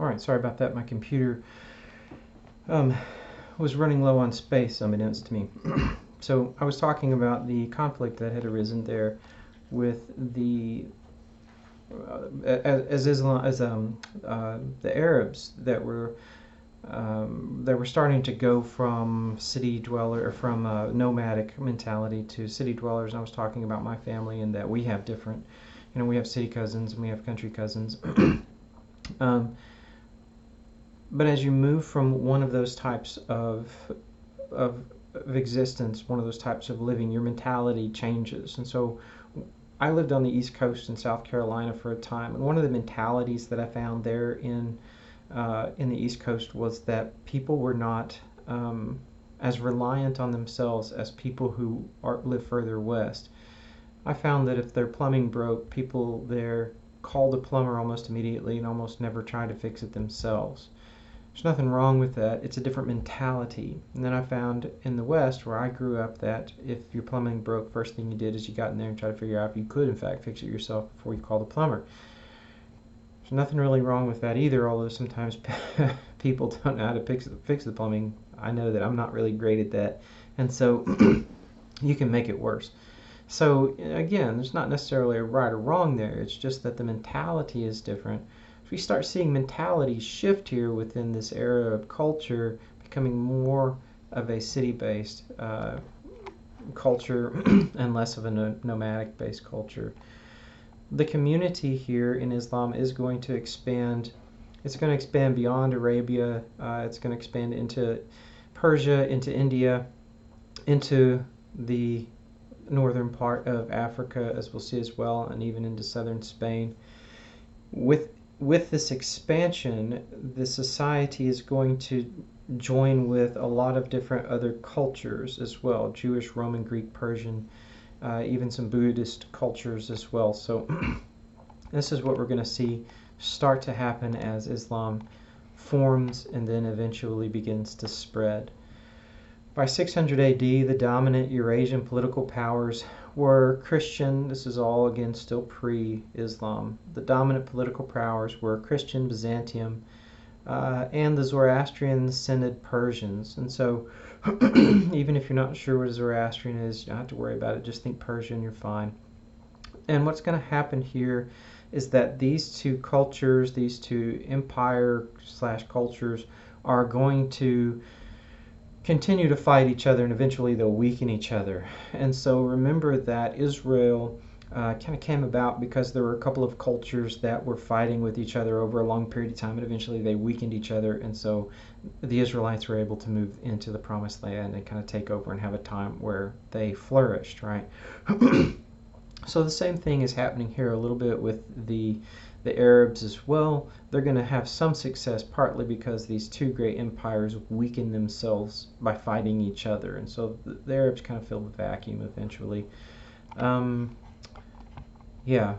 Alright, sorry about that. My computer was running low on space, unbeknownst to me. So I was talking about the conflict that had arisen there with the the Arabs that were starting to go from city dweller or from nomadic mentality to city dwellers. And I was talking about my family and that we have different, we have city cousins and we have country cousins. But as you move from one of those types of existence, one of those types of living, your mentality changes. And so I lived on the East Coast in South Carolina for a time, and one of the mentalities that I found there in the East Coast was that people were not as reliant on themselves as people who live further west. I found that if their plumbing broke, people there called a plumber almost immediately and almost never tried to fix it themselves. There's nothing wrong with that. It's a different mentality. And then I found in the West, where I grew up, that if your plumbing broke, first thing you did is you got in there and tried to figure out if you could, in fact, fix it yourself before you called a plumber. There's nothing really wrong with that either, although sometimes people don't know how to fix the plumbing. I know that I'm not really great at that. And so you can make it worse. So again, there's not necessarily a right or wrong there. It's just that the mentality is different. We start seeing mentalities shift here within this era of culture, becoming more of a city-based culture and less of a nomadic-based culture. The community here in Islam is going to expand. It's going to expand beyond Arabia. It's going to expand into Persia, into India, into the northern part of Africa, as we'll see as well, and even into southern Spain. With this expansion, the society is going to join with a lot of different other cultures as well, Jewish, Roman, Greek, Persian, even some Buddhist cultures as well. So this is what we're going to see start to happen as Islam forms and then eventually begins to spread. By 600 AD, the dominant Eurasian political powers were Christian. This is all, again, still pre-Islam. The dominant political powers were Christian, Byzantium, and the Zoroastrian-descended Persians. And so even if you're not sure what a Zoroastrian is, you don't have to worry about it. Just think Persian, you're fine. And what's going to happen here is that these two cultures, these two empire/cultures, are going to continue to fight each other, and eventually they'll weaken each other. And so remember that Israel kind of came about because there were a couple of cultures that were fighting with each other over a long period of time, and eventually they weakened each other, and so the Israelites were able to move into the Promised Land and kind of take over and have a time where they flourished, right? So the same thing is happening here a little bit with the Arabs as well. They're going to have some success partly because these two great empires weaken themselves by fighting each other, and so the Arabs kind of fill the vacuum eventually. Yeah.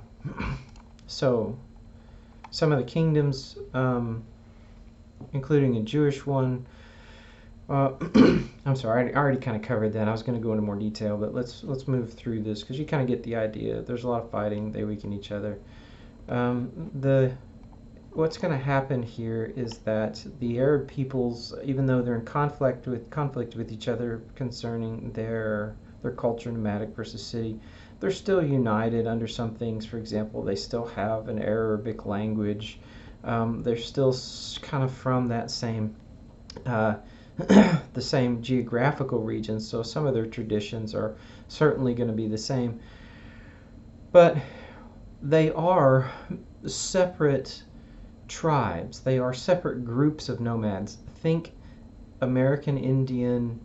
So some of the kingdoms, including a Jewish one. I'm sorry, I already kind of covered that. I was going to go into more detail, but let's move through this because you kind of get the idea. There's a lot of fighting. They weaken each other. What's going to happen here is that the Arab peoples, even though they're in conflict with each other concerning their culture, nomadic versus city, they're still united under some things. For example, they still have an Arabic language. They're still kind of from that same the same geographical region, so some of their traditions are certainly going to be the same. But they are separate tribes. They are separate groups of nomads. Think American Indian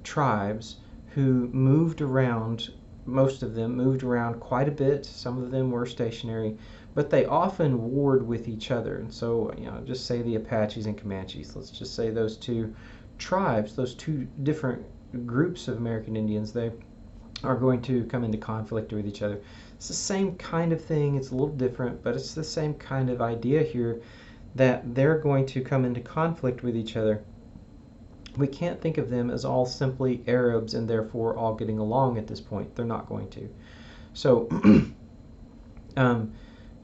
tribes who moved around. Most of them moved around quite a bit. Some of them were stationary, but they often warred with each other. And so, just say the Apaches and Comanches. Let's just say those two tribes, those two different groups of American Indians, they are going to come into conflict with each other. It's the same kind of thing. It's a little different, but it's the same kind of idea here, that they're going to come into conflict with each other. We can't think of them as all simply Arabs and therefore all getting along at this point. They're not going to. So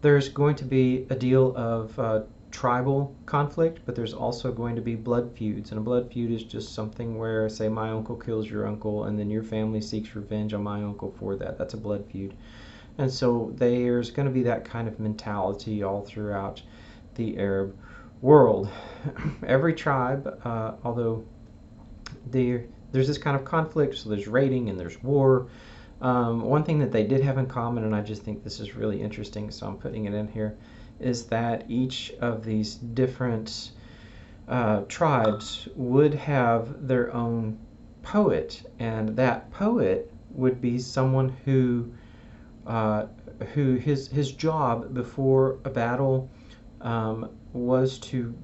there's going to be a deal of tribal conflict, but there's also going to be blood feuds. And a blood feud is just something where, say, my uncle kills your uncle, and then your family seeks revenge on my uncle for that. That's a blood feud. And so there's going to be that kind of mentality all throughout the Arab world. Every tribe, although there's this kind of conflict, so there's raiding and there's war. One thing that they did have in common, and I just think this is really interesting, so I'm putting it in here, is that each of these different tribes would have their own poet, and that poet would be someone who his job before a battle was to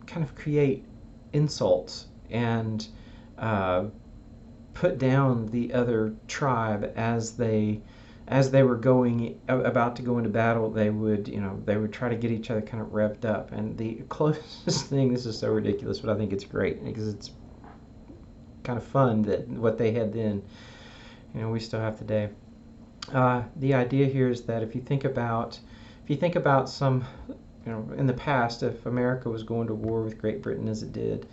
kind of create insults and put down the other tribe as they were about to go into battle. They would try to get each other kind of revved up. And the closest thing, this is so ridiculous, but I think it's great because it's kind of fun that what they had then, we still have today. The idea here is that if you think about some, in the past, if America was going to war with Great Britain as it did,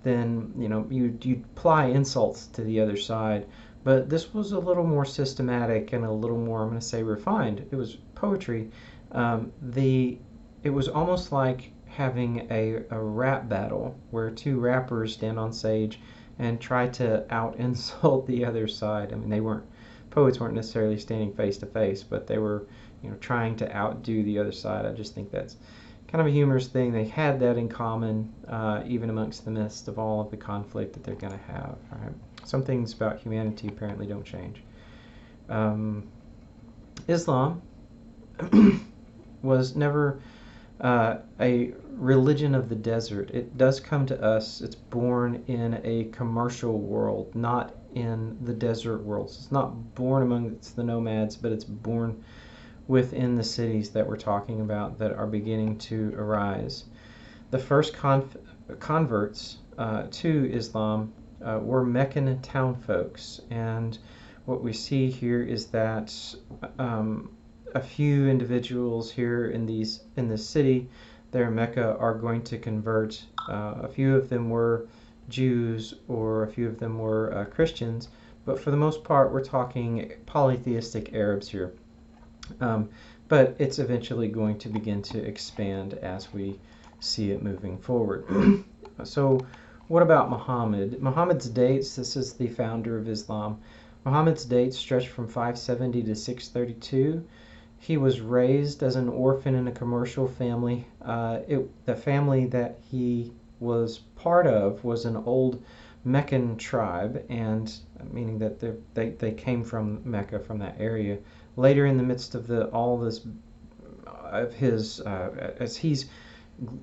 then you'd apply insults to the other side. But this was a little more systematic and a little more, I'm going to say, refined. It was poetry. It was almost like having a rap battle where two rappers stand on stage and try to out-insult the other side. I mean, poets weren't necessarily standing face to face, but they were, trying to outdo the other side. I just think that's kind of a humorous thing. They had that in common, even amongst the midst of all of the conflict that they're going to have. Right? Some things about humanity apparently don't change. Islam was never a religion of the desert. It does come to us. It's born in a commercial world, not in the desert world. So it's not born amongst the nomads, but it's born within the cities that we're talking about that are beginning to arise. The first converts to Islam were Meccan town folks, and what we see here is that a few individuals here in this city there in Mecca are going to convert. A few of them were Jews, or a few of them were Christians, but for the most part we're talking polytheistic Arabs here. But it's eventually going to begin to expand as we see it moving forward. So what about Muhammad? Muhammad's dates, this is the founder of Islam. Muhammad's dates stretch from 570 to 632. He was raised as an orphan in a commercial family. The family that he was part of was an old Meccan tribe, and meaning that they came from Mecca, from that area. Later, in the midst of as he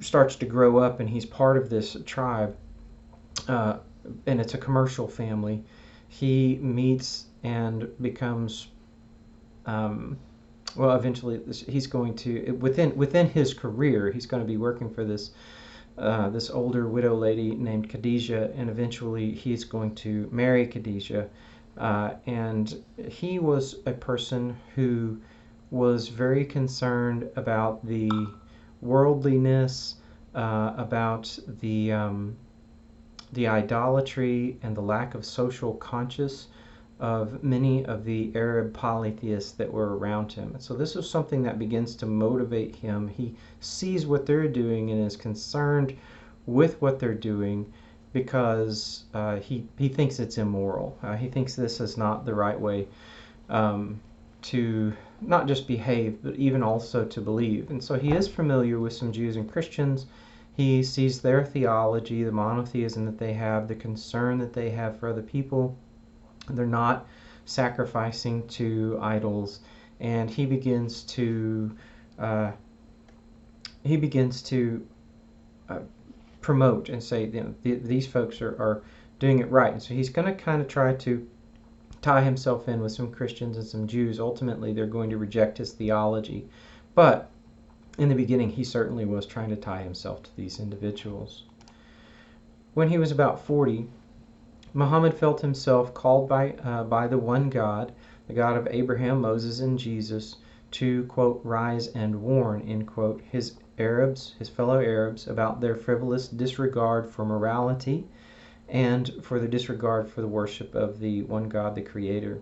starts to grow up and he's part of this tribe, and it's a commercial family, he meets and becomes, eventually he's going to, within his career, he's going to be working for this older widow lady named Khadijah, and eventually he's going to marry Khadijah. And he was a person who was very concerned about the worldliness, about the idolatry and the lack of social conscience of many of the Arab polytheists that were around him. And so this is something that begins to motivate him. He sees what they're doing and is concerned with what they're doing, because he thinks it's immoral. He thinks this is not the right way to not just behave, but even also to believe. And so he is familiar with some Jews and Christians. He sees their theology, the monotheism that they have, the concern that they have for other people. They're not sacrificing to idols, and he begins to promote and say, these folks are doing it right. And so he's going to kind of try to tie himself in with some Christians and some Jews. Ultimately, they're going to reject his theology, but in the beginning, he certainly was trying to tie himself to these individuals. When he was about 40, Muhammad felt himself called by the one God, the God of Abraham, Moses, and Jesus, to, quote, rise and warn, end quote, his Arabs, his fellow Arabs, about their frivolous disregard for morality and for the disregard for the worship of the one God, the Creator.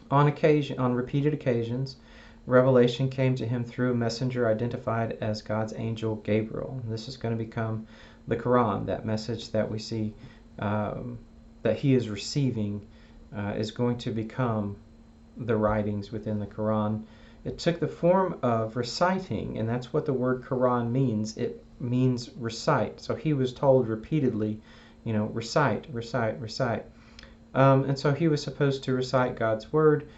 On repeated occasions, revelation came to him through a messenger identified as God's angel Gabriel. And this is going to become the Quran. That message that we see that he is receiving is going to become the writings within the Quran. It took the form of reciting, and that's what the word Quran means. It means recite. So he was told repeatedly, recite, recite, recite. And so he was supposed to recite God's word,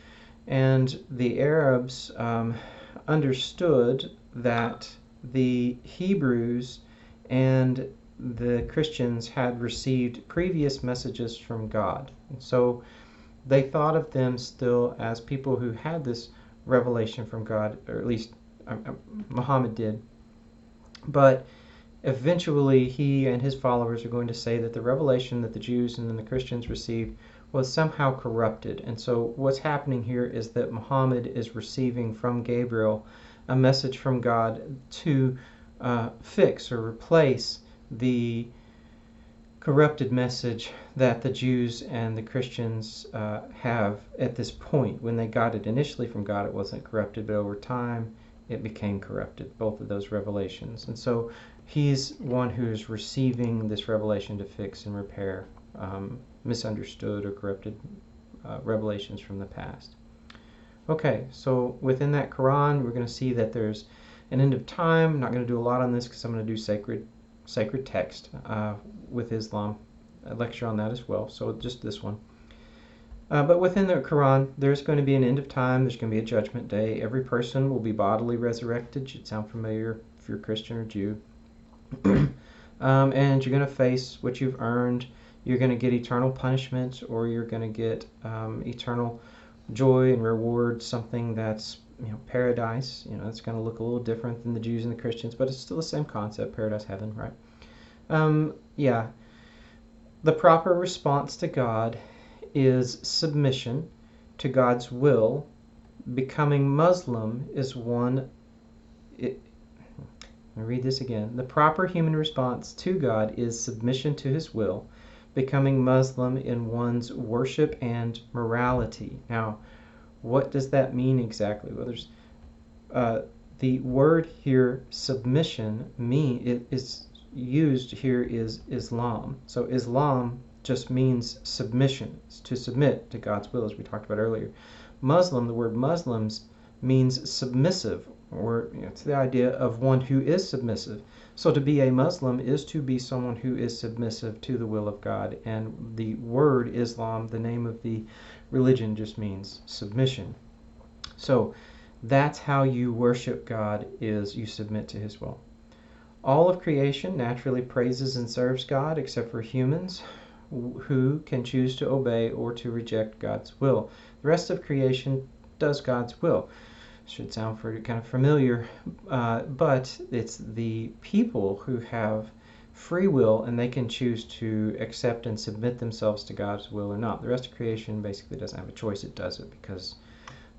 and the Arabs understood that the Hebrews and the Christians had received previous messages from God. And so they thought of them still as people who had this revelation from God, or at least Muhammad did. But eventually he and his followers are going to say that the revelation that the Jews and then the Christians received was somehow corrupted. And so what's happening here is that Muhammad is receiving from Gabriel a message from God to fix or replace the corrupted message that the Jews and the Christians have at this point. When they got it initially from God, it wasn't corrupted, but over time it became corrupted, both of those revelations. And so he's one who's receiving this revelation to fix and repair misunderstood or corrupted revelations from the past. Okay, so within that Quran, we're going to see that there's an end of time. I'm not going to do a lot on this because I'm going to do sacred text with Islam, a lecture on that as well, so just this one. But within the Quran, there's going to be an end of time. There's going to be a judgment day. Every person will be bodily resurrected. Should sound familiar if you're Christian or Jew. And you're going to face what you've earned. You're going to get eternal punishment, or you're going to get eternal joy and reward, something that's paradise. It's going to look a little different than the Jews and the Christians, but it's still the same concept: paradise, heaven, right? Yeah. The proper response to God is submission to God's will. Becoming Muslim is one. Let me read this again. The proper human response to God is submission to His will. Becoming Muslim in one's worship and morality. Now, what does that mean exactly? Well, there's the word here, submission, is used here is Islam. So Islam just means submission, to submit to God's will, as we talked about earlier. Muslim, the word Muslims, means submissive, or it's the idea of one who is submissive. So to be a Muslim is to be someone who is submissive to the will of God. And the word Islam, the name of the religion, just means submission. So that's how you worship God, is you submit to His will. All of creation naturally praises and serves God, except for humans, who can choose to obey or to reject God's will. The rest of creation does God's will. Should sound kind of familiar, but it's the people who have free will, and they can choose to accept and submit themselves to God's will or not. The rest of creation basically doesn't have a choice. It does it because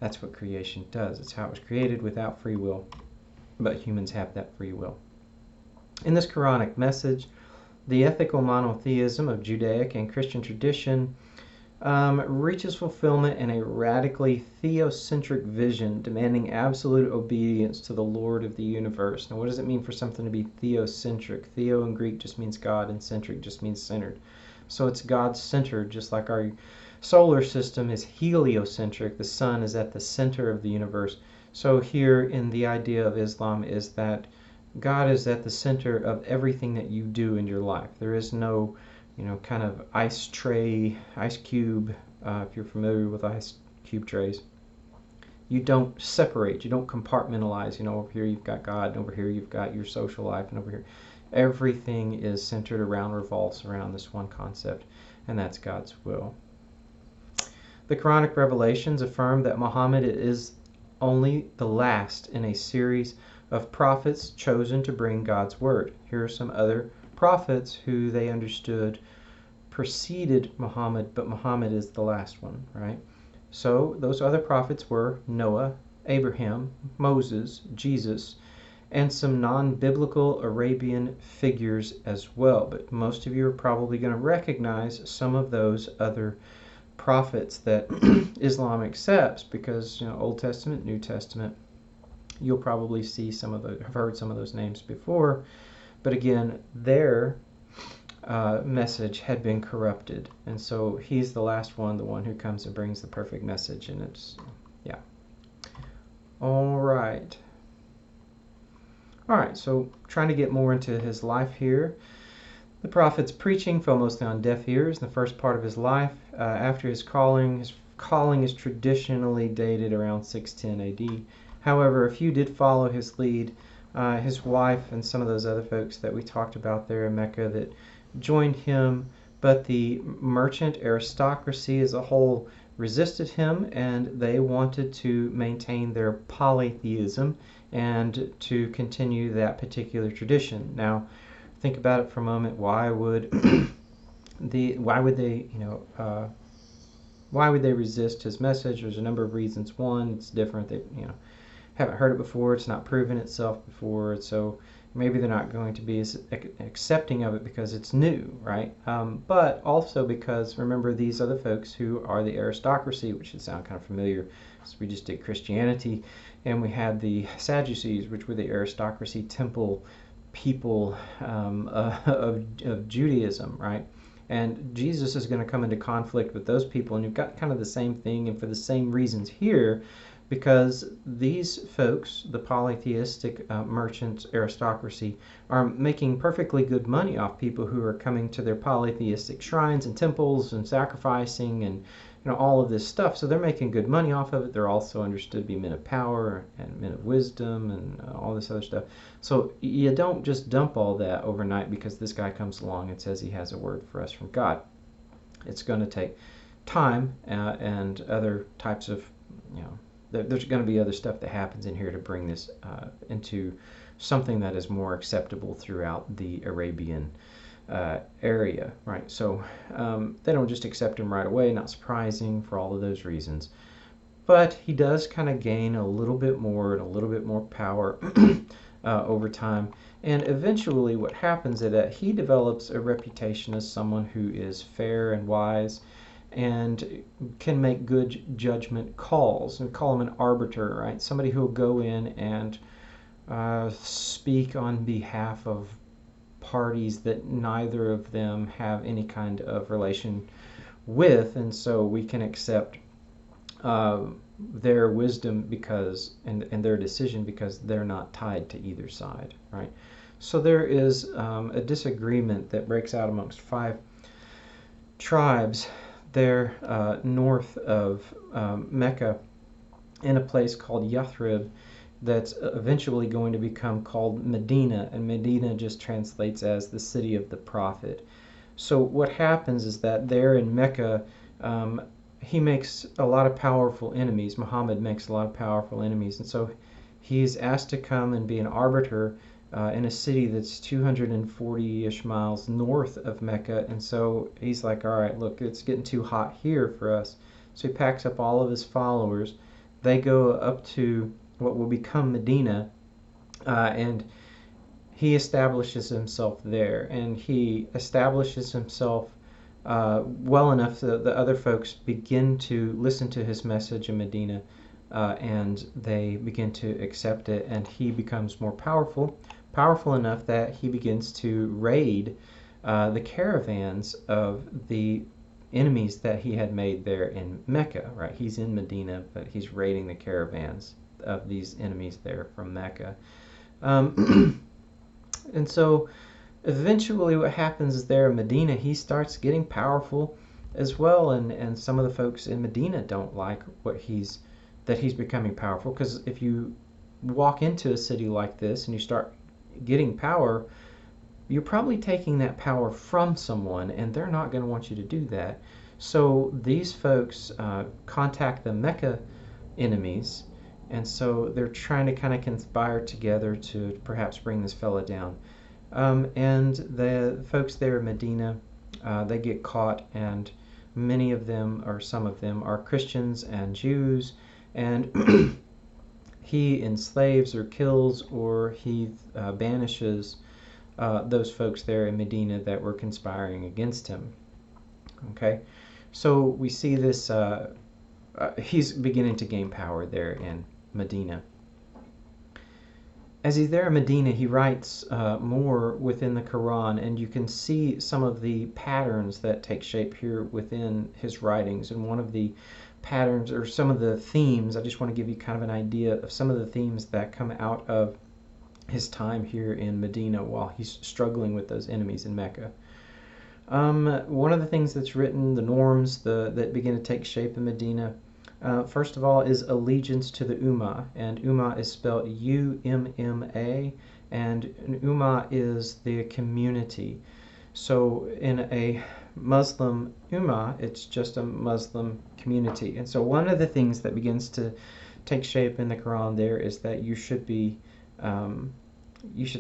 that's what creation does. It's how it was created, without free will, but humans have that free will. In this Quranic message, the ethical monotheism of Judaic and Christian tradition reaches fulfillment in a radically theocentric vision, demanding absolute obedience to the Lord of the universe. Now, what does it mean for something to be theocentric? Theo in Greek just means God, and centric just means centered. So it's God-centered, just like our solar system is heliocentric. The sun is at the center of the universe. So here in the idea of Islam is that God is at the center of everything that you do in your life. There is no kind of ice cube, if you're familiar with ice cube trays. You don't separate, you don't compartmentalize, over here you've got God, and over here you've got your social life, and over here. Everything is centered around, revolves around this one concept, and that's God's will. The Quranic revelations affirm that Muhammad is only the last in a series of prophets chosen to bring God's word. Here are some other prophets who they understood preceded Muhammad, but Muhammad is the last one, right? So those other prophets were Noah, Abraham, Moses, Jesus, and some non-biblical Arabian figures as well. But most of you are probably going to recognize some of those other prophets that Islam accepts, because Old Testament, New Testament, you'll probably see have heard some of those names before. But again, their message had been corrupted, and so he's the last one, the one who comes and brings the perfect message. And it's, yeah. All right, so trying to get more into his life here. The prophet's preaching fell mostly on deaf ears in the first part of his life. After his calling is traditionally dated around 610 AD. However, a few did follow his lead. His wife and some of those other folks that we talked about there in Mecca that joined him, but the merchant aristocracy as a whole resisted him, and they wanted to maintain their polytheism and to continue that particular tradition. Now, think about it for a moment. Why would they resist his message? There's a number of reasons. One, it's different. They haven't heard it before. It's not proven itself before, so maybe they're not going to be as accepting of it because it's new, right? But also because, remember, these are the folks who are the aristocracy, which should sound kind of familiar. So we just did Christianity, and we had the Sadducees, which were the aristocracy temple people of Judaism, right? And Jesus is going to come into conflict with those people, and you've got kind of the same thing, and for the same reasons here, because these folks, the polytheistic merchants aristocracy, are making perfectly good money off people who are coming to their polytheistic shrines and temples and sacrificing and all of this stuff. So they're making good money off of it. They're also understood to be men of power and men of wisdom and all this other stuff. So you don't just dump all that overnight because this guy comes along and says he has a word for us from God. It's going to take time and other types of, there's going to be other stuff that happens in here to bring this into something that is more acceptable throughout the Arabian area, right? So they don't just accept him right away, not surprising for all of those reasons. But he does kind of gain a little bit more and a little bit more power over time. And eventually what happens is that he develops a reputation as someone who is fair and wise and can make good judgment calls, and call him an arbiter, right? Somebody who will go in and speak on behalf of parties that neither of them have any kind of relation with, and so we can accept their wisdom because and their decision because they're not tied to either side, right? So there is a disagreement that breaks out amongst 5 tribes there north of Mecca in a place called Yathrib that's eventually going to become called Medina, and Medina just translates as the city of the prophet. So what happens is that there in Mecca, he makes a lot of powerful enemies. Muhammad makes a lot of powerful enemies, and so he's asked to come and be an arbiter in a city that's 240-ish miles north of Mecca. And so he's like, all right, look, it's getting too hot here for us. So he packs up all of his followers. They go up to what will become Medina, and he establishes himself there. And he establishes himself well enough that the other folks begin to listen to his message in Medina, and they begin to accept it, and he becomes more powerful enough that he begins to raid the caravans of the enemies that he had made there in Mecca, right? He's in Medina, but he's raiding the caravans of these enemies there from Mecca. And so eventually what happens is there in Medina, he starts getting powerful as well, and some of the folks in Medina don't like that he's becoming powerful, because if you walk into a city like this and you start getting power, you're probably taking that power from someone, and they're not going to want you to do that. So these folks contact the Mecca enemies, and so they're trying to kind of conspire together to perhaps bring this fella down. And the folks there in Medina, they get caught, and many of them, or some of them, are Christians and Jews, and he enslaves or kills or he banishes those folks there in Medina that were conspiring against him. Okay, so we see this, he's beginning to gain power there in Medina. As he's there in Medina, he writes more within the Quran, and you can see some of the patterns that take shape here within his writings. And one of the patterns, or some of the themes, I just want to give you kind of an idea of some of the themes that come out of his time here in Medina while he's struggling with those enemies in Mecca. One of the things that's written, the norms that begin to take shape in Medina, first of all, is allegiance to the Ummah, and Ummah is spelled U-M-M-A, and Ummah is the community. So in a Muslim Ummah, it's just a Muslim community. And so one of the things that begins to take shape in the Quran there is that you should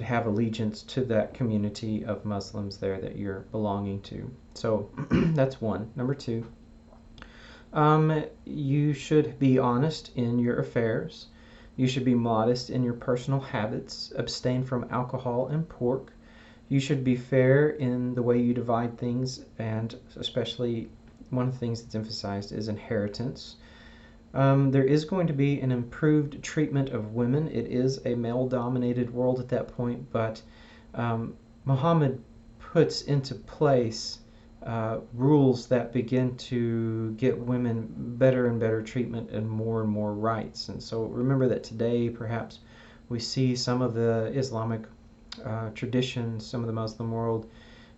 have allegiance to that community of Muslims there that you're belonging to. So that's one. Number two, you should be honest in your affairs. You should be modest in your personal habits. Abstain from alcohol and pork. You should be fair in the way you divide things, and especially one of the things that's emphasized is inheritance. There is going to be an improved treatment of women. It is a male-dominated world at that point, but Muhammad puts into place rules that begin to get women better and better treatment and more rights. And so remember that today perhaps we see some of the Islamic traditions, some of the Muslim world,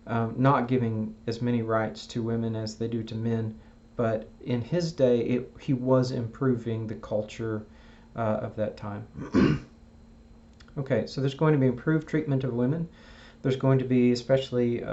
not giving as many rights to women as they do to men. But in his day, he was improving the culture of that time. Okay, so there's going to be improved treatment of women. There's going to be especially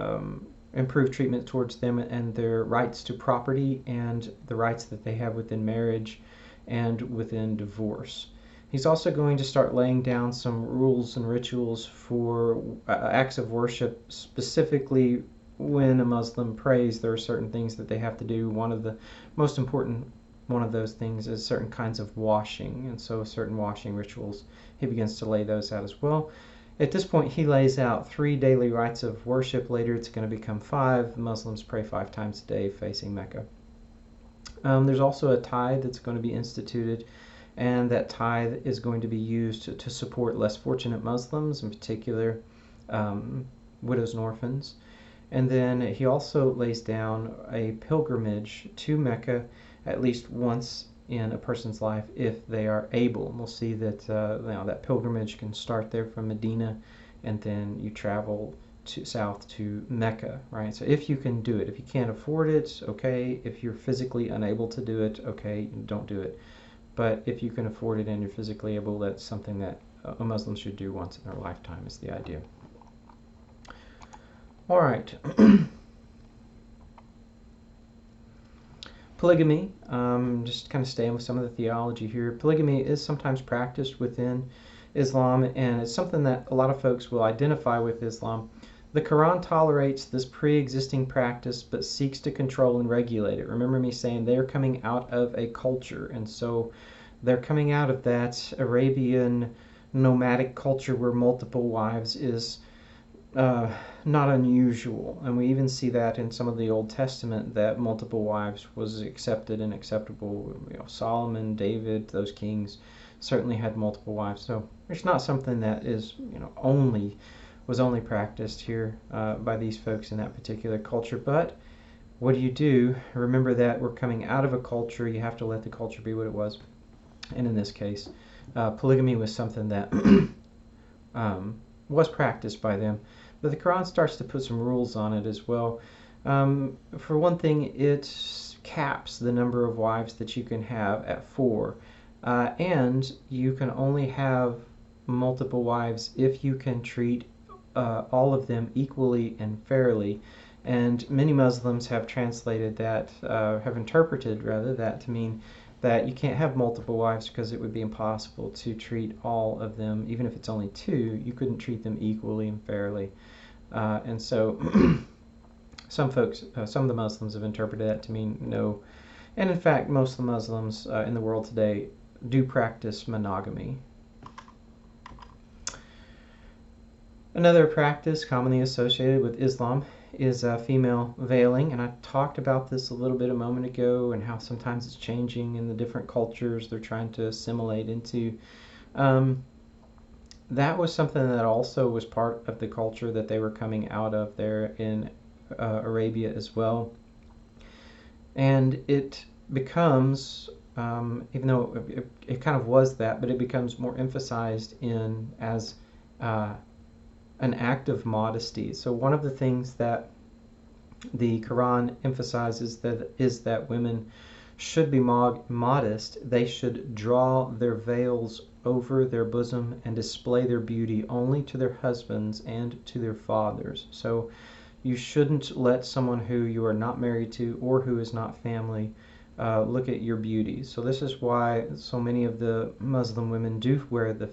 improved treatment towards them and their rights to property and the rights that they have within marriage and within divorce. He's also going to start laying down some rules and rituals for acts of worship, specifically when a Muslim prays. There are certain things that they have to do. One of the most important one of those things is certain kinds of washing, and so certain washing rituals, he begins to lay those out as well. At this point, he lays out 3 daily rites of worship. Later, it's going to become 5. The Muslims pray 5 times a day facing Mecca. There's also a tithe that's going to be instituted, and that tithe is going to be used to support less fortunate Muslims, in particular widows and orphans. And then he also lays down a pilgrimage to Mecca at least once in a person's life if they are able. And we'll see that that pilgrimage can start there from Medina, and then you travel south to Mecca, right? So if you can do it, if you can't afford it, okay. If you're physically unable to do it, okay, don't do it. But if you can afford it and you're physically able, that's something that a Muslim should do once in their lifetime, is the idea. All right. Polygamy, just kind of staying with some of the theology here. Polygamy is sometimes practiced within Islam, and it's something that a lot of folks will identify with Islam. The Quran tolerates this pre-existing practice but seeks to control and regulate it. Remember me saying they're coming out of a culture, and so they're coming out of that Arabian nomadic culture where multiple wives is not unusual, and we even see that in some of the Old Testament, that multiple wives was accepted and acceptable. Solomon, David, those kings certainly had multiple wives. So it's not something that is was only practiced here by these folks in that particular culture. But what do? Remember that we're coming out of a culture. You have to let the culture be what it was. And in this case, polygamy was something that was practiced by them. But the Quran starts to put some rules on it as well. For one thing, it caps the number of wives that you can have at 4. And you can only have multiple wives if you can treat all of them equally and fairly. And many Muslims have translated that, have interpreted rather, that to mean that you can't have multiple wives because it would be impossible to treat all of them. Even if it's only 2, you couldn't treat them equally and fairly. And so some of the Muslims have interpreted that to mean no. And in fact, most of the Muslims in the world today do practice monogamy. Another practice commonly associated with Islam is female veiling, and I talked about this a little bit a moment ago, and how sometimes it's changing in the different cultures they're trying to assimilate into. That was something that also was part of the culture that they were coming out of there in Arabia as well. And it becomes, even though it kind of was that, but it becomes more emphasized in as an act of modesty. So one of the things that the Quran emphasizes is that women should be modest. They should draw their veils over their bosom and display their beauty only to their husbands and to their fathers. So you shouldn't let someone who you are not married to or who is not family look at your beauty. So this is why so many of the Muslim women do wear the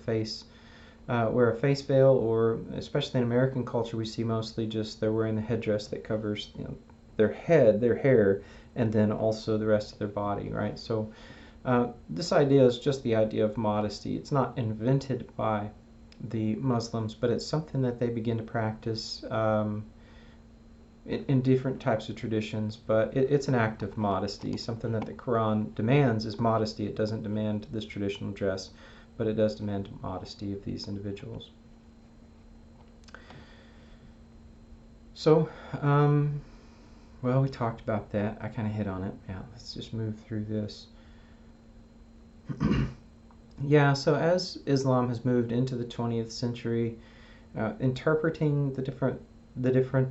wear a face veil, or especially in American culture, we see mostly just they're wearing the headdress that covers, you know, their head, their hair, and then also the rest of their body, right? So this idea is just the idea of modesty. It's not invented by the Muslims, but it's something that they begin to practice in different types of traditions. But it's an act of modesty. Something that the Quran demands is modesty. It doesn't demand this traditional dress, but it does demand modesty of these individuals. So, well, we talked about that. I kind of hit on it. Yeah, let's just move through this. Yeah, so as Islam has moved into the 20th century, interpreting the different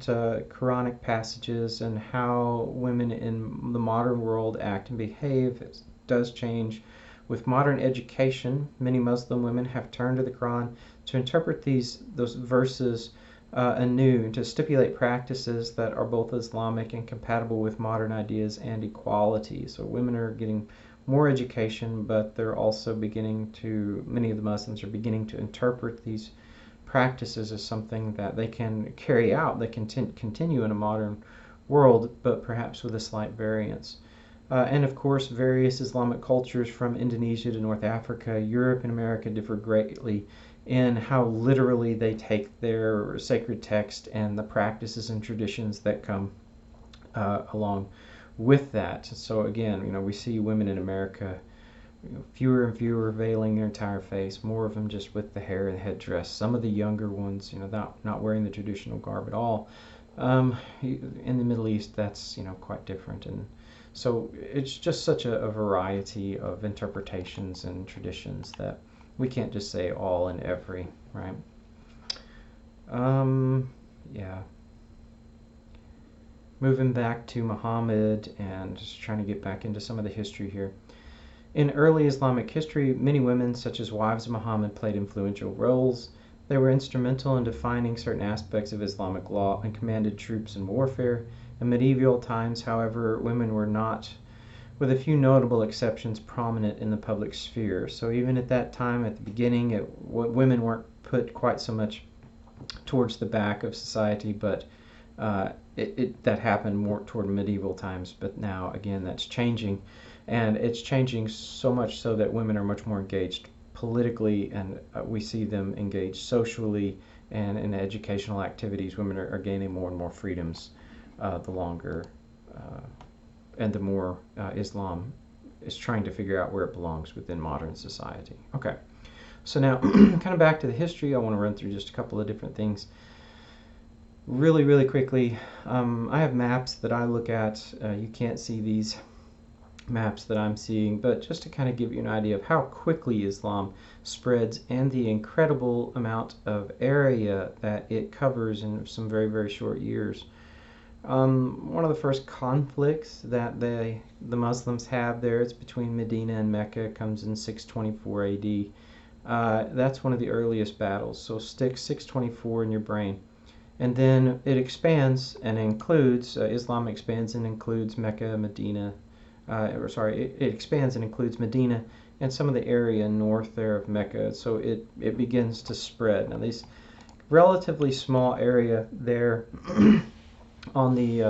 Quranic passages and how women in the modern world act and behave does change. With modern education, many Muslim women have turned to the Quran to interpret those verses anew, to stipulate practices that are both Islamic and compatible with modern ideas and equality. So women are getting more education, but they're also many of the Muslims are beginning to interpret these practices as something that they can carry out, they can continue in a modern world, but perhaps with a slight variance. And of course, various Islamic cultures from Indonesia to North Africa, Europe, and America differ greatly in how literally they take their sacred text and the practices and traditions that come along with that. So again, you know, we see women in America, you know, fewer and fewer veiling their entire face, more of them just with the hair and headdress. Some of the younger ones, you know, not wearing the traditional garb at all. In the Middle East, that's, you know, quite different. And so it's just such a variety of interpretations and traditions that we can't just say all and every, right? Yeah. Moving back to Muhammad and just trying to get back into some of the history here. In early Islamic history, many women, such as wives of Muhammad, played influential roles. They were instrumental in defining certain aspects of Islamic law and commanded troops in warfare. In medieval times, however, women were not, with a few notable exceptions, prominent in the public sphere. So even at that time, at the beginning, women weren't put quite so much towards the back of society, but that happened more toward medieval times. But now, again, that's changing, and it's changing so much so that women are much more engaged politically, and we see them engaged socially and in educational activities. Women are gaining more and more freedoms the longer and the more Islam is trying to figure out where it belongs within modern society. Okay, so now kind of back to the history. I want to run through just a couple of different things really quickly. I have maps that I look at. You can't see these maps that I'm seeing, but just to kind of give you an idea of how quickly Islam spreads and the incredible amount of area that it covers in some very short years. One of the first conflicts that the Muslims have there is between Medina and Mecca. It comes in 624 AD. That's one of the earliest battles, so stick 624 in your brain. And then it expands and includes, Islam expands and includes Mecca, Medina, it expands and includes Medina and some of the area north there of Mecca. So it begins to spread. Now these relatively small area there on the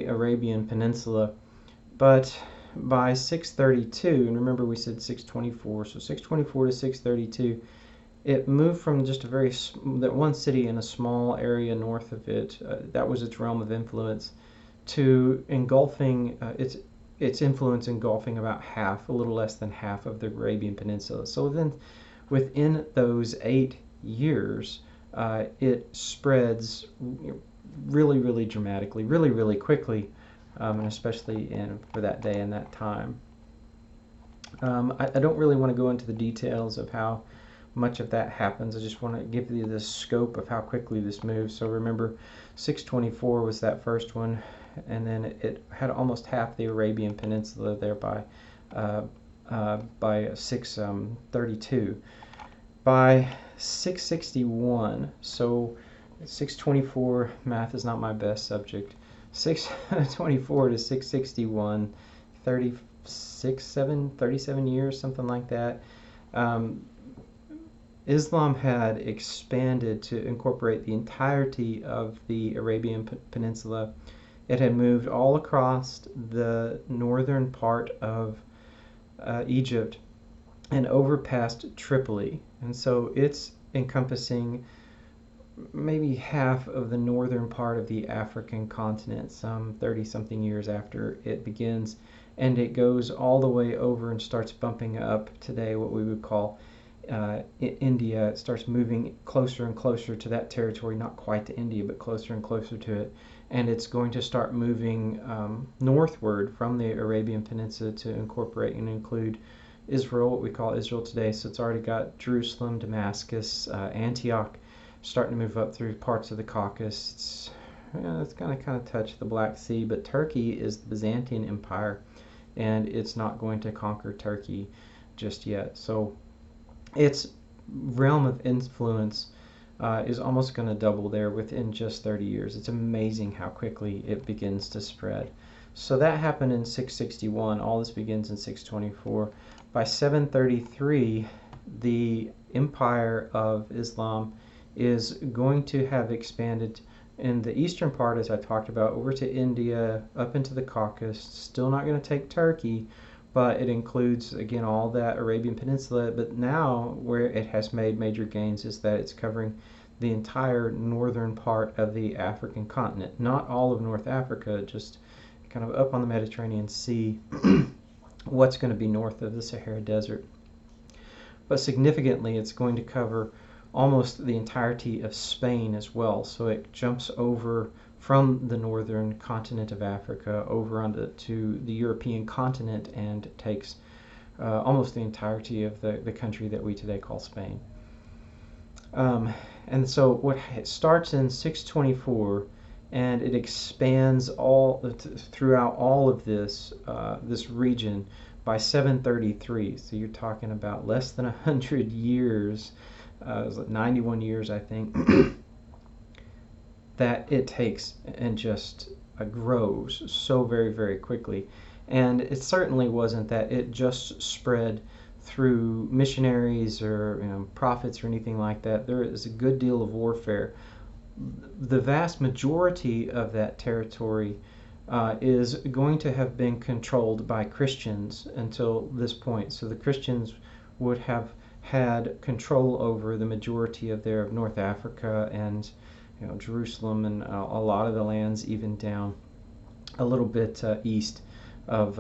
Arabian Peninsula, but by 632, and remember we said 624, so 624 to 632, it moved from just a that one city in a small area north of it, that was its realm of influence, to engulfing its influence engulfing about half, a little less than half of the Arabian Peninsula. So then within those 8 years, it spreads really, really dramatically, really, really quickly, and especially for that day and that time. I don't really want to go into the details of how much of that happens. I just want to give you the scope of how quickly this moves. So remember, 624 was that first one, and then it had almost half the Arabian Peninsula there by 632. By 661, so 624, math is not my best subject, 624 to 661, 37 years, something like that. Islam had expanded to incorporate the entirety of the Arabian Peninsula. It had moved all across the northern part of Egypt and over past Tripoli. And so it's encompassing maybe half of the northern part of the African continent, some 30-something years after it begins. And it goes all the way over and starts bumping up today, what we would call India. It starts moving closer and closer to that territory, not quite to India, but closer and closer to it. And it's going to start moving northward from the Arabian Peninsula to incorporate and include Israel, what we call Israel today. So it's already got Jerusalem, Damascus, Antioch, starting to move up through parts of the Caucasus. It's going to kind of touch the Black Sea, but Turkey is the Byzantine Empire, and it's not going to conquer Turkey just yet. So its realm of influence is almost going to double there within just 30 years. It's amazing how quickly it begins to spread. So that happened in 661. All this begins in 624. By 733, the empire of Islam is going to have expanded in the eastern part, as I talked about, over to India, up into the Caucasus. Still not going to take Turkey, but it includes, again, all that Arabian Peninsula. But now where it has made major gains is that it's covering the entire northern part of the African continent. Not all of North Africa, just kind of up on the Mediterranean Sea, what's going to be north of the Sahara Desert. But significantly, it's going to cover almost the entirety of Spain as well. So it jumps over from the northern continent of Africa over onto to the European continent and takes almost the entirety of the country that we today call Spain. And so it starts in 624, and it expands throughout all of this region by 733. So you're talking about less than 100 years. It was like 91 years, I think, that it takes and just grows so very, very quickly. And it certainly wasn't that it just spread through missionaries or prophets or anything like that. There is a good deal of warfare. The vast majority of that territory is going to have been controlled by Christians until this point. So the Christians would have had control over the majority of North Africa and Jerusalem and a lot of the lands even down a little bit east of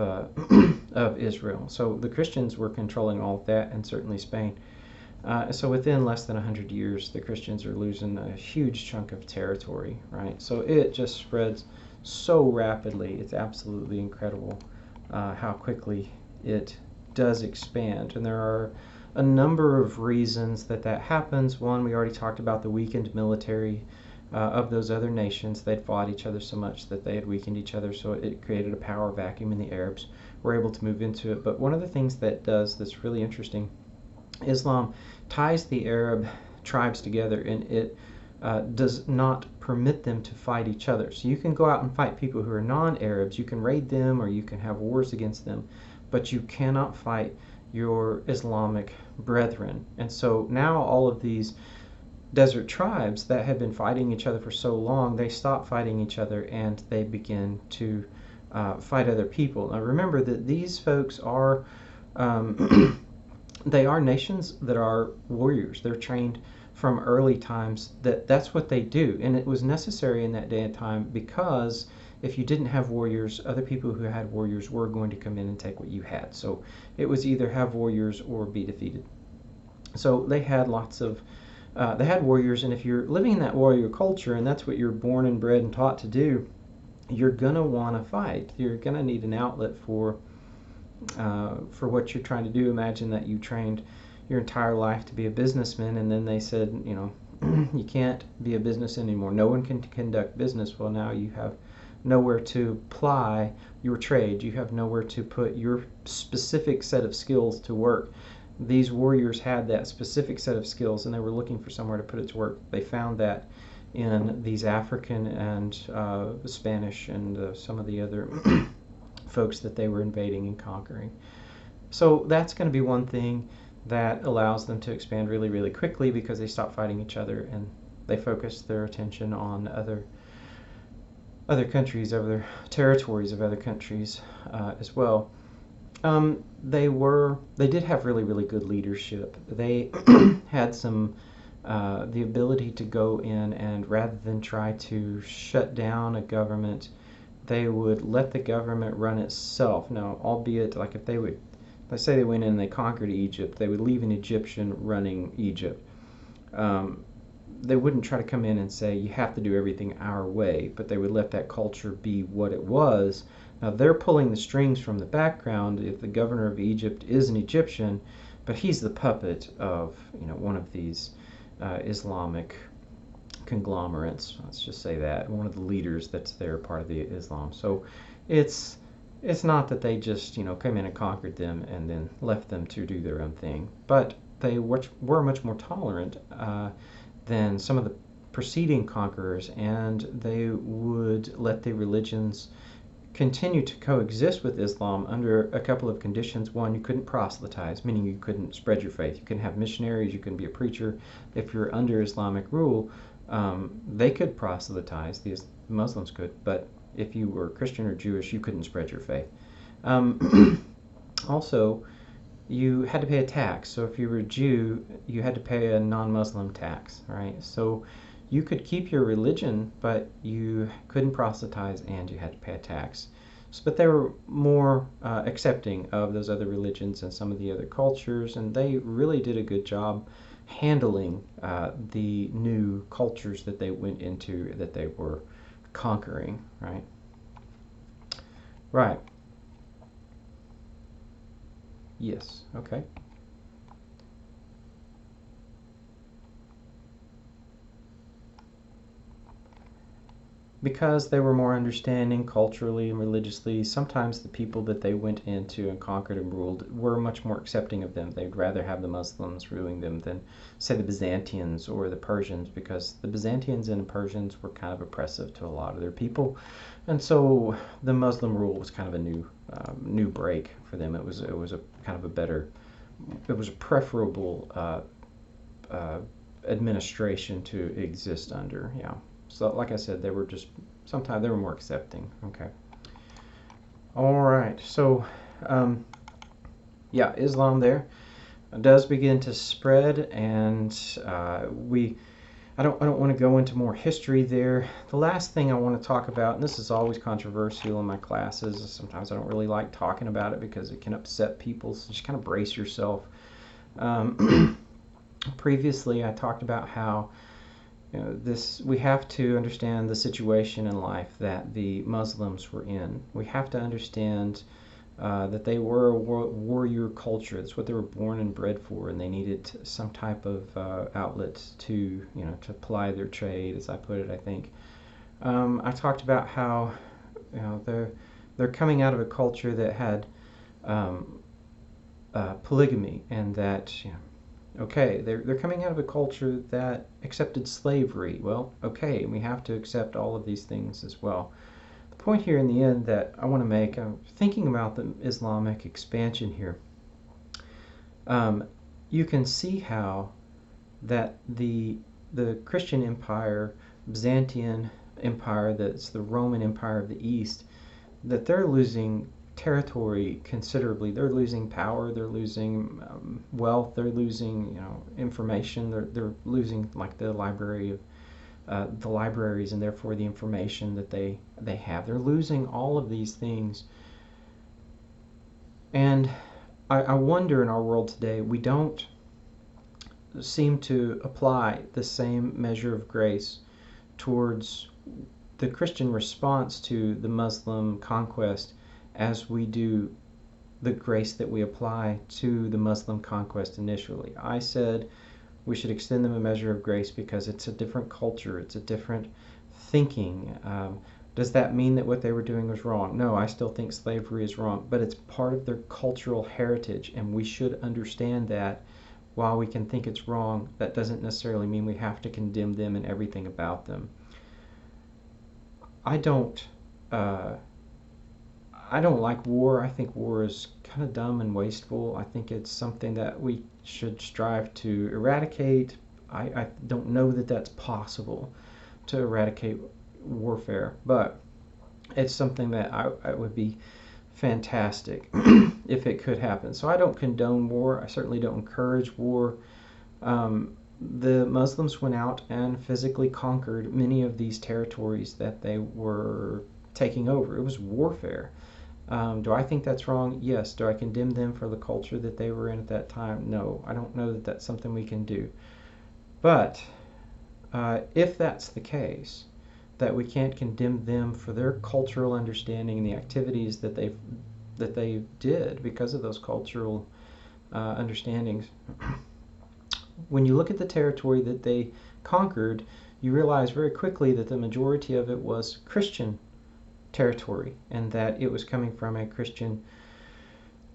Israel. So the Christians were controlling all of that, and certainly Spain. So within less than 100 years, the Christians are losing a huge chunk of territory, right? So it just spreads so rapidly. It's absolutely incredible how quickly it does expand. And there are a number of reasons that happens. One, we already talked about the weakened military of those other nations. They'd fought each other so much that they had weakened each other, so it created a power vacuum, and the Arabs were able to move into it. But one of the things that does that's really interesting, Islam ties the Arab tribes together, and it does not permit them to fight each other. So you can go out and fight people who are non-Arabs, you can raid them or you can have wars against them, but you cannot fight your Islamic brethren. And so now all of these desert tribes that had been fighting each other for so long, they stop fighting each other and they begin to fight other people. Now remember that these folks are um, they are nations that are warriors. They're trained from early times that's what they do, and it was necessary in that day and time, because if you didn't have warriors, other people who had warriors were going to come in and take what you had. So it was either have warriors or be defeated. So they had lots of they had warriors, and if you're living in that warrior culture and that's what you're born and bred and taught to do, you're gonna want to fight. You're gonna need an outlet for what you're trying to do. Imagine that you trained your entire life to be a businessman, and then they said, you know, you can't be a business anymore. No one can conduct business. Well, now you have nowhere to apply your trade. You have nowhere to put your specific set of skills to work. These warriors had that specific set of skills, and they were looking for somewhere to put it to work. They found that in these African and Spanish and some of the other folks that they were invading and conquering. So that's going to be one thing that allows them to expand really, really quickly, because they stop fighting each other and they focus their attention on other countries, other territories of other countries as well. They did have really, really good leadership. They had some the ability to go in, and rather than try to shut down a government, they would let the government run itself. Now, albeit, like if they would, let's say they went in and they conquered Egypt, they would leave an Egyptian running Egypt. They wouldn't try to come in and say, you have to do everything our way, but they would let that culture be what it was. Now, they're pulling the strings from the background if the governor of Egypt is an Egyptian, but he's the puppet of, you know, one of these Islamic conglomerates. Let's just say that one of the leaders that's there, part of the Islam. So it's not that they just, you know, came in and conquered them and then left them to do their own thing, but they were much more tolerant than some of the preceding conquerors, and they would let the religions continue to coexist with Islam under a couple of conditions. One, you couldn't proselytize, meaning you couldn't spread your faith. You couldn't have missionaries, you couldn't be a preacher. If you're under Islamic rule, they could proselytize, the Muslims could, but if you were Christian or Jewish, you couldn't spread your faith. Also, you had to pay a tax. So if you were a Jew, you had to pay a non-Muslim tax, right? So you could keep your religion, but you couldn't proselytize, and you had to pay a tax. But they were more accepting of those other religions and some of the other cultures, and they really did a good job handling the new cultures that they went into, that they were conquering, right? Right. Yes, okay. Because they were more understanding culturally and religiously, sometimes the people that they went into and conquered and ruled were much more accepting of them. They'd rather have the Muslims ruling them than, say, the Byzantines or the Persians, because the Byzantines and Persians were kind of oppressive to a lot of their people. And so the Muslim rule was kind of a new break for them. It was a kind of a better, it was a preferable administration to exist under. Yeah. So, like I said, they were just, sometimes they were more accepting. Okay. All right. So, yeah, Islam there does begin to spread, and I don't want to go into more history there. The last thing I want to talk about, and this is always controversial in my classes. Sometimes I don't really like talking about it because it can upset people. So just kind of brace yourself. Previously, I talked about how, you know, we have to understand the situation in life that the Muslims were in. We have to understand that they were a warrior culture. That's what they were born and bred for, and they needed some type of outlet to, you know, to ply their trade, as I put it, I think. I talked about how, you know, they're coming out of a culture that had polygamy, and that, you know, okay, they're coming out of a culture that accepted slavery. Well, okay, we have to accept all of these things as well. The point here in the end that I want to make, I'm thinking about the Islamic expansion here. You can see how that the Christian Empire, Byzantine Empire, that's the Roman Empire of the East, that they're losing territory considerably. They're losing power, they're losing wealth, they're losing information, they're losing like the libraries and therefore the information that they have. They're losing all of these things. And I wonder, in our world today, we don't seem to apply the same measure of grace towards the Christian response to the Muslim conquest as we do the grace that we apply to the Muslim conquest initially. I said we should extend them a measure of grace because it's a different culture, it's a different thinking. Does that mean that what they were doing was wrong? No, I still think slavery is wrong, but it's part of their cultural heritage, and we should understand that. While we can think it's wrong, that doesn't necessarily mean we have to condemn them and everything about them. I don't like war. I think war is kind of dumb and wasteful. I think it's something that we should strive to eradicate. I don't know that that's possible to eradicate warfare, but it's something that I would be fantastic if it could happen. So I don't condone war. I certainly don't encourage war. The Muslims went out and physically conquered many of these territories that they were taking over. It was warfare. Do I think that's wrong? Yes. Do I condemn them for the culture that they were in at that time? No. I don't know that that's something we can do. But if that's the case, that we can't condemn them for their cultural understanding and the activities that they did because of those cultural understandings. When you look at the territory that they conquered, you realize very quickly that the majority of it was Christian territory and that it was coming from a Christian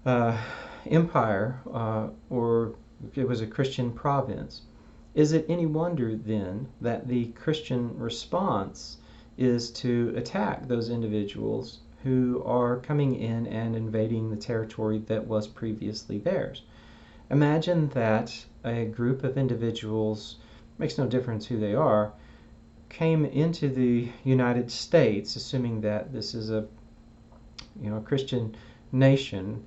empire or it was a Christian province. Is it any wonder then that the Christian response is to attack those individuals who are coming in and invading the territory that was previously theirs? Imagine that a group of individuals, makes no difference who they are, came into the United States, assuming that this is a Christian nation,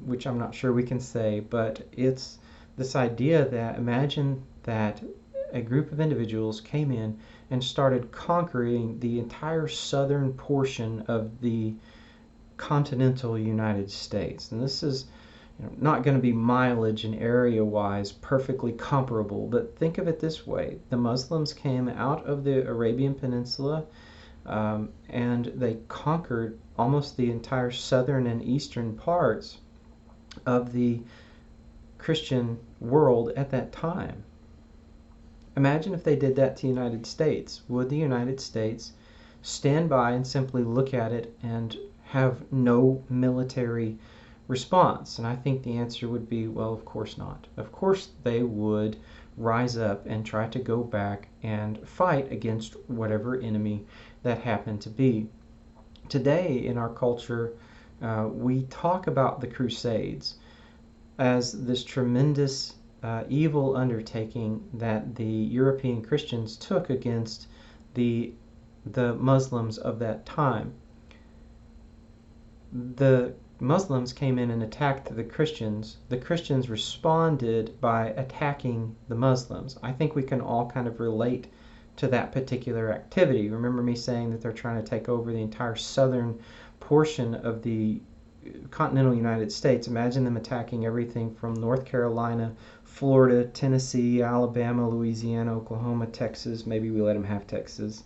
which I'm not sure we can say, but it's this idea that imagine that a group of individuals came in and started conquering the entire southern portion of the continental United States. And this is not going to be mileage and area-wise perfectly comparable, but think of it this way. The Muslims came out of the Arabian Peninsula and they conquered almost the entire southern and eastern parts of the Christian world at that time. Imagine if they did that to the United States. Would the United States stand by and simply look at it and have no military response? And I think the answer would be, well, of course not. Of course they would rise up and try to go back and fight against whatever enemy that happened to be. Today in our culture, we talk about the Crusades as this tremendous evil undertaking that the European Christians took against the Muslims of that time. The Muslims came in and attacked the Christians. The Christians responded by attacking the Muslims. I think we can all kind of relate to that particular activity. Remember me saying that they're trying to take over the entire southern portion of the continental United States. Imagine them attacking everything from North Carolina, Florida, Tennessee, Alabama, Louisiana, Oklahoma, Texas. Maybe we let them have Texas.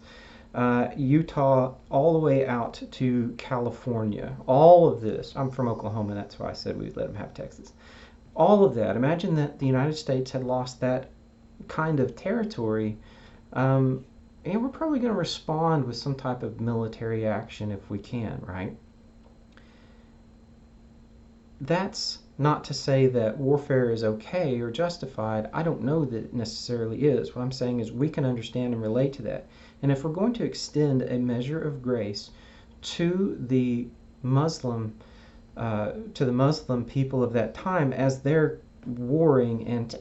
Utah, all the way out to California. All of this. I'm from Oklahoma, that's why I said we'd let them have Texas. All of that. Imagine that the United States had lost that kind of territory. And we're probably going to respond with some type of military action if we can, right? That's not to say that warfare is okay or justified. I don't know that it necessarily is. What I'm saying is we can understand and relate to that. And if we're going to extend a measure of grace to the Muslim people of that time as they're warring and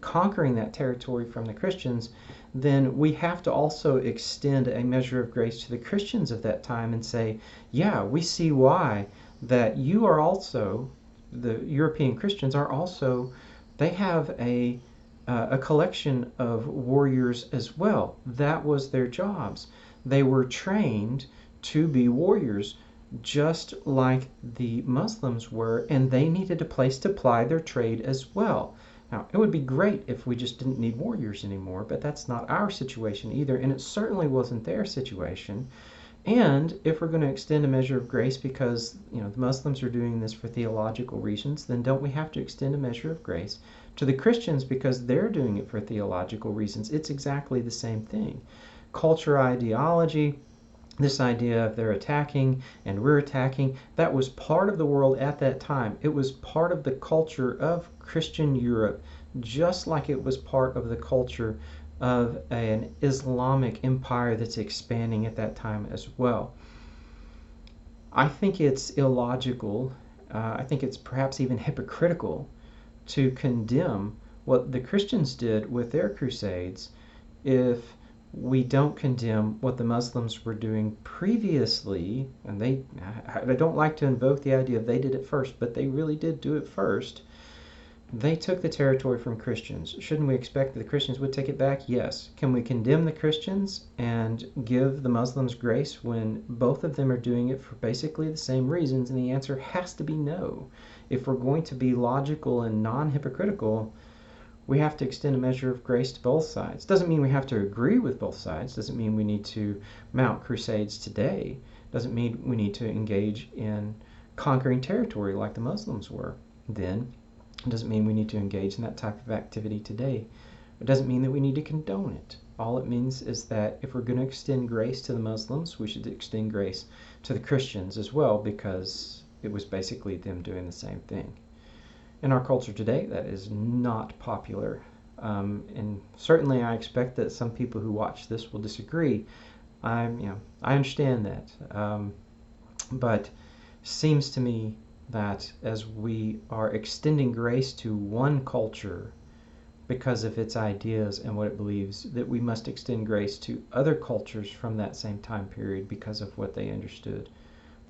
conquering that territory from the Christians, then we have to also extend a measure of grace to the Christians of that time and say, yeah, we see why that you are also, the European Christians are also, they have a collection of warriors as well. That was their jobs. They were trained to be warriors just like the Muslims were, and they needed a place to ply their trade as well. Now, it would be great if we just didn't need warriors anymore, but that's not our situation either, and it certainly wasn't their situation. And if we're going to extend a measure of grace because, the Muslims are doing this for theological reasons, then don't we have to extend a measure of grace to the Christians because they're doing it for theological reasons? It's exactly the same thing. Culture, ideology, this idea of they're attacking and we're attacking, that was part of the world at that time. It was part of the culture of Christian Europe, just like it was part of the culture of an Islamic empire that's expanding at that time as well. I think it's illogical, I think it's perhaps even hypocritical to condemn what the Christians did with their crusades if we don't condemn what the Muslims were doing previously. And I don't like to invoke the idea of they did it first, but they really did do it first. They took the territory from Christians. Shouldn't we expect that the Christians would take it back? Yes. Can we condemn the Christians and give the Muslims grace when both of them are doing it for basically the same reasons? And the answer has to be no. If we're going to be logical and non-hypocritical, we have to extend a measure of grace to both sides. Doesn't mean we have to agree with both sides. Doesn't mean we need to mount crusades today. Doesn't mean we need to engage in conquering territory like the Muslims were then. It doesn't mean we need to engage in that type of activity today. It doesn't mean that we need to condone it. All it means is that if we're going to extend grace to the Muslims, we should extend grace to the Christians as well, because it was basically them doing the same thing. In our culture today, that is not popular. And certainly I expect that some people who watch this will disagree. I understand that. But seems to me that as we are extending grace to one culture because of its ideas and what it believes, that we must extend grace to other cultures from that same time period because of what they understood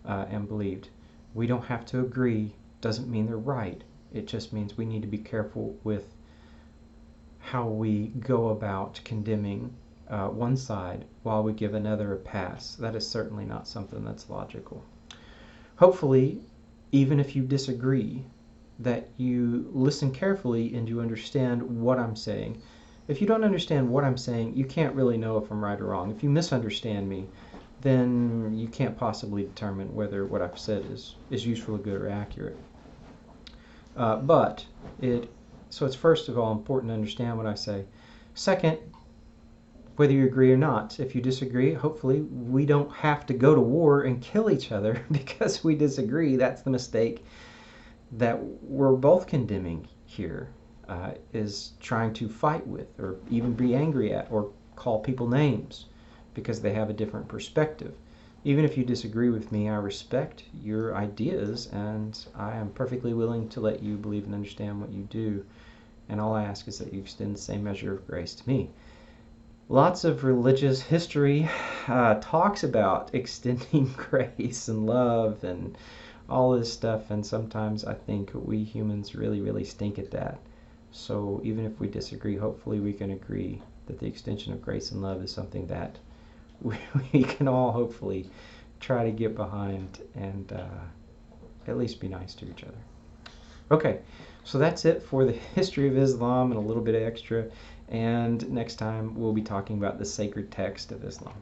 and believed. We don't have to agree. Doesn't mean they're right. It just means we need to be careful with how we go about condemning one side while we give another a pass. That is certainly not something that's logical. Hopefully, even if you disagree, that you listen carefully and you understand what I'm saying. If you don't understand what I'm saying, you can't really know if I'm right or wrong. If you misunderstand me, then you can't possibly determine whether what I've said is useful, good, or accurate. So it's first of all important to understand what I say. Second, whether you agree or not. If you disagree, hopefully we don't have to go to war and kill each other because we disagree. That's the mistake that we're both condemning here, is trying to fight with or even be angry at or call people names because they have a different perspective. Even if you disagree with me, I respect your ideas and I am perfectly willing to let you believe and understand what you do. And all I ask is that you extend the same measure of grace to me. Lots of religious history talks about extending grace and love and all this stuff, and sometimes I think we humans really, really stink at that. So even if we disagree, hopefully we can agree that the extension of grace and love is something that we can all hopefully try to get behind and at least be nice to each other. Okay, so that's it for the history of Islam and a little bit extra. And next time we'll be talking about the sacred text of Islam.